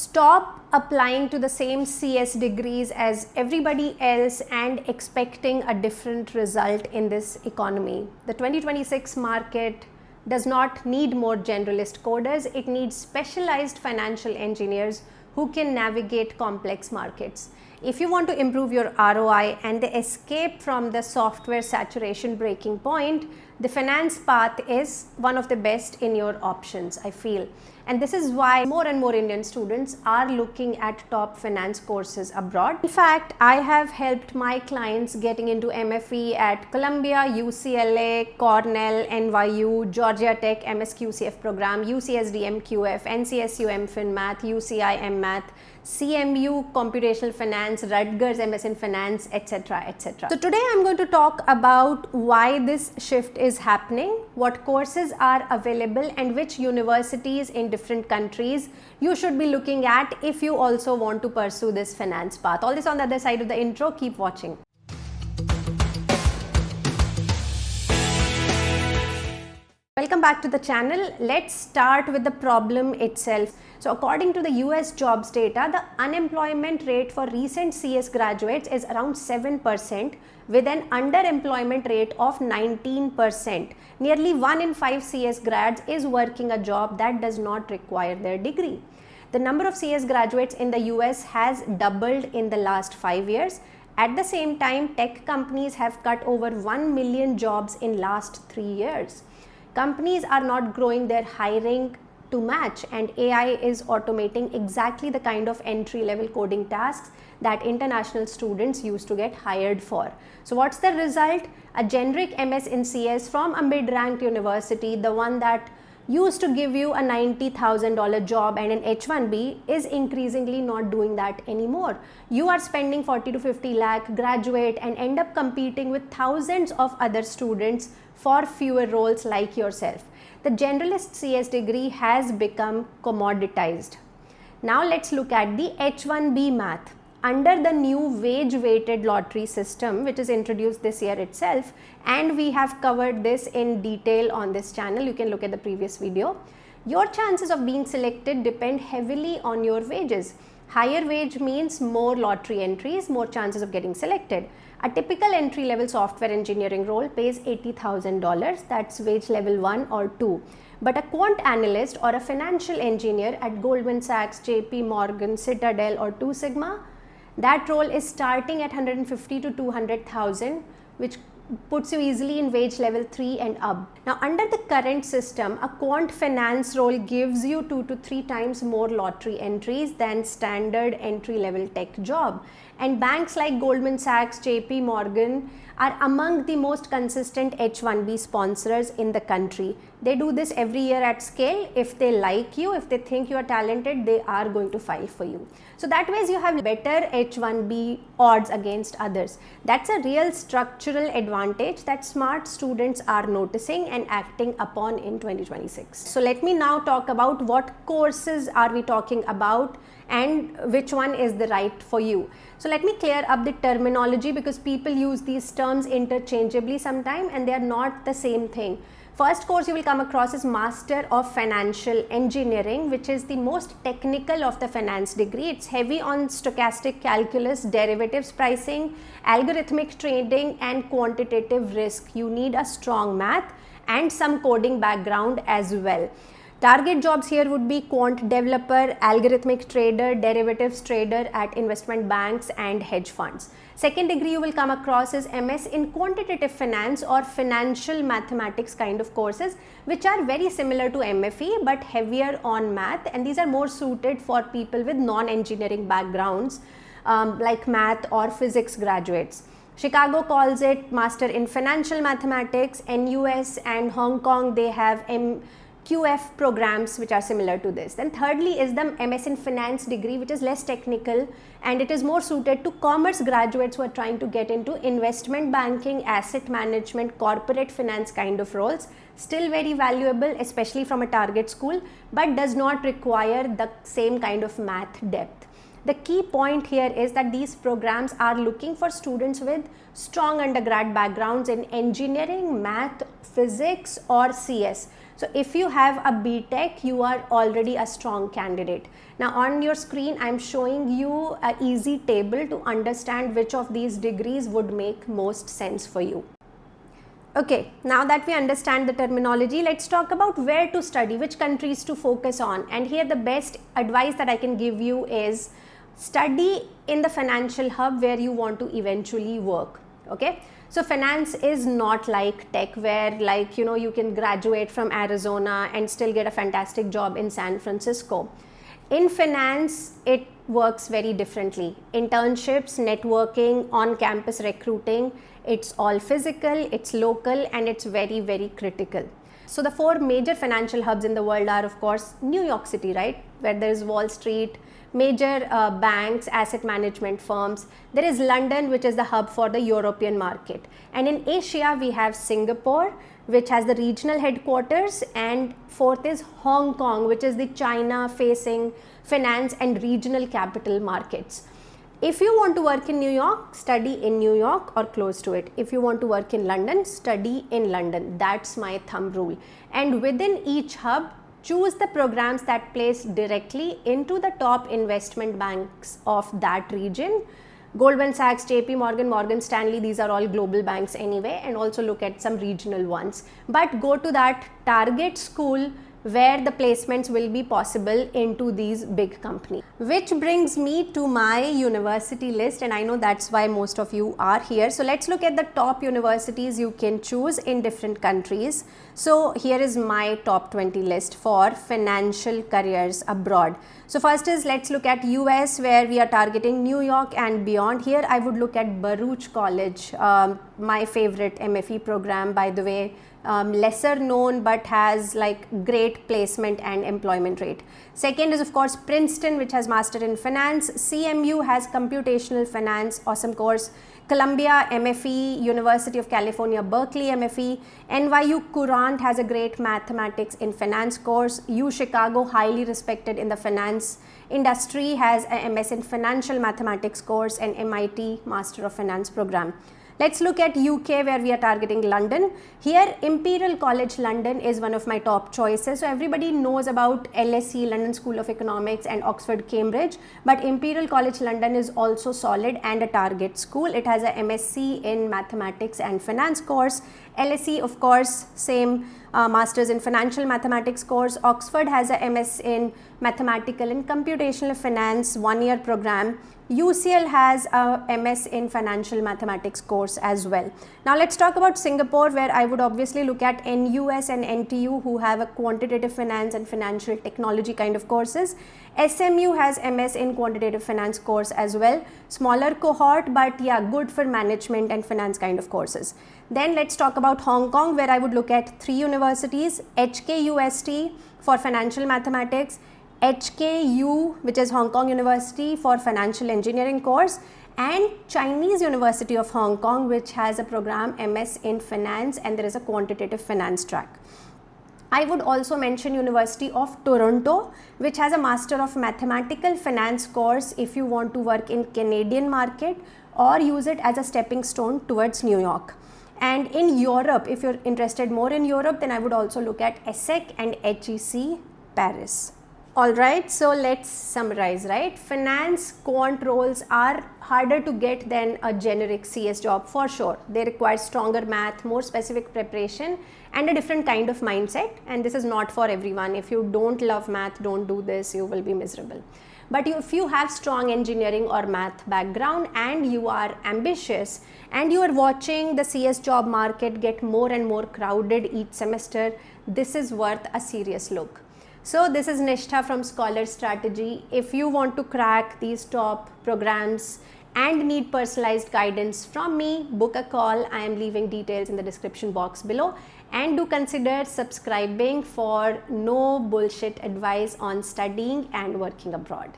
Stop applying to the same CS degrees as everybody else and expecting a different result in this economy. The 2026 market does not need more generalist coders, it needs specialized financial engineers who can navigate complex markets. If you want to improve your ROI and escape from the software saturation breaking point, the finance path is one of the best in your options, I feel. And this is why more and more Indian students are looking at top finance courses abroad. In fact, I have helped my clients getting into MFE at Columbia, UCLA, Cornell, NYU, Georgia Tech MSQCF program, UCSD MQF, NCSU MFin Math, UCI MMath, CMU Computational Finance, Rutgers MS in Finance, etc. etc. So today I'm going to talk about why this shift is happening, what courses are available and which universities in different countries you should be looking at if you also want to pursue this finance path. All this on the other side of the intro. Keep watching. Welcome back to the channel. Let's start with the problem itself. So according to the US jobs data, the unemployment rate for recent CS graduates is around 7% with an underemployment rate of 19%. Nearly 1 in 5 CS grads is working a job that does not require their degree. The number of CS graduates in the US has doubled in the last 5 years. At the same time, tech companies have cut over 1 million jobs in last 3 years. Companies are not growing their hiring to match, and AI is automating exactly the kind of entry-level coding tasks that international students used to get hired for. So what's the result? A generic MS in CS from a mid-ranked university, the one that used to give you a $90,000 job and an H1B, is increasingly not doing that anymore. You are spending 40 to 50 lakh, graduate and end up competing with thousands of other students for fewer roles like yourself. The generalist CS degree has become commoditized. Now let's look at the H1B math. Under the new wage weighted lottery system, which is introduced this year itself, and we have covered this in detail on this channel, you can look at the previous video, your chances of being selected depend heavily on your wages. Higher wage means more lottery entries, more chances of getting selected. A typical entry-level software engineering role pays $80,000, that's wage level 1 or 2. But a quant analyst or a financial engineer at Goldman Sachs, JP Morgan, Citadel or 2 Sigma, that role is starting at 150 to 200,000, which puts you easily in wage level 3 and up. Now under the current system, a quant finance role gives you 2 to 3 times more lottery entries than standard entry-level tech job. And banks like Goldman Sachs, JP Morgan are among the most consistent H1B sponsors in the country. They do this every year at scale. If they like you, if they think you are talented, they are going to file for you. So that way you have better H1B odds against others. That's a real structural advantage that smart students are noticing and acting upon in 2026. So let me now talk about what courses are we talking about and which one is the right for you. So let me clear up the terminology because people use these terms interchangeably sometimes and they are not the same thing. First course you will come across is Master of Financial Engineering, which is the most technical of the finance degree. It's heavy on stochastic calculus, derivatives pricing, algorithmic trading and quantitative risk. You need a strong math and some coding background as well. Target jobs here would be quant developer, algorithmic trader, derivatives trader at investment banks and hedge funds. Second degree you will come across is MS in quantitative finance or financial mathematics kind of courses, which are very similar to MFE but heavier on math, and these are more suited for people with non-engineering backgrounds like math or physics graduates. Chicago calls it Master in Financial Mathematics. NUS and Hong Kong, they have QF programs which are similar to this. Then thirdly is the MS in Finance degree, which is less technical and it is more suited to commerce graduates who are trying to get into investment banking, asset management, corporate finance kind of roles. Still very valuable, especially from a target school, but does not require the same kind of math depth. The key point here is that these programs are looking for students with strong undergrad backgrounds in engineering, math, physics or CS. So if you have a BTech, you are already a strong candidate. Now on your screen, I'm showing you an easy table to understand which of these degrees would make most sense for you. Okay, now that we understand the terminology, let's talk about where to study, which countries to focus on. And here the best advice that I can give you is study in the financial hub where you want to eventually work. Okay, so finance is not like tech where you can graduate from Arizona and still get a fantastic job in San Francisco. In finance, it works very differently. Internships, networking, on-campus recruiting, it's all physical, it's local, and it's very, very critical. So the 4 major financial hubs in the world are, of course, New York City, right? Where there is Wall Street, major banks, asset management firms. There is London, which is the hub for the European market. And in Asia, we have Singapore, which has the regional headquarters, and 4th is Hong Kong, which is the China-facing finance and regional capital markets. If you want to work in New York, study in New York or close to it. If you want to work in London, study in London. That's my thumb rule. And within each hub, choose the programs that place directly into the top investment banks of that region. Goldman Sachs, JP Morgan, Morgan Stanley, these are all global banks anyway, and also look at some regional ones. But go to that target school where the placements will be possible into these big companies. Which brings me to my university list, and I know that's why most of you are here. So let's look at the top universities you can choose in different countries. So here is my top 20 list for financial careers abroad. So first is, let's look at US, where we are targeting New York and beyond. Here I would look at Baruch College, my favorite MFE program, by the way. Lesser known but has great placement and employment rate. Second is, of course, Princeton, which has Master in Finance. CMU has Computational Finance, awesome course. Columbia MFE, University of California, Berkeley MFE. NYU Courant has a great Mathematics in Finance course. U Chicago, highly respected in the finance industry, has a MS in Financial Mathematics course, and MIT Master of Finance program. Let's look at UK, where we are targeting London. Here, Imperial College London is one of my top choices. So everybody knows about LSE, London School of Economics, and Oxford, Cambridge. But Imperial College London is also solid and a target school. It has a MSc in Mathematics and Finance course. LSE, of course, same Masters in Financial Mathematics course. Oxford has a MS in Mathematical and Computational Finance, 1-year program. UCL has a MS in Financial Mathematics course as well. Now let's talk about Singapore, where I would obviously look at NUS and NTU, who have a quantitative finance and financial technology kind of courses. SMU has MS in quantitative finance course as well. Smaller cohort, but yeah, good for management and finance kind of courses. Then let's talk about Hong Kong, where I would look at 3 universities: HKUST for financial mathematics, HKU, which is Hong Kong University for financial engineering course, and Chinese University of Hong Kong, which has a program MS in finance, and there is a quantitative finance track. I would also mention University of Toronto, which has a Master of Mathematical Finance course if you want to work in Canadian market or use it as a stepping stone towards New York. And in Europe, if you're interested more in Europe, then I would also look at ESSEC and HEC Paris. Alright, so let's summarize, right? Finance quant roles are harder to get than a generic CS job for sure. They require stronger math, more specific preparation, and a different kind of mindset. And this is not for everyone. If you don't love math, don't do this, you will be miserable. But if you have strong engineering or math background and you are ambitious and you are watching the CS job market get more and more crowded each semester, this is worth a serious look. So this is Nistha from Scholar Strategy. If you want to crack these top programs and need personalized guidance from me, book a call. I am leaving details in the description box below, and do consider subscribing for no bullshit advice on studying and working abroad.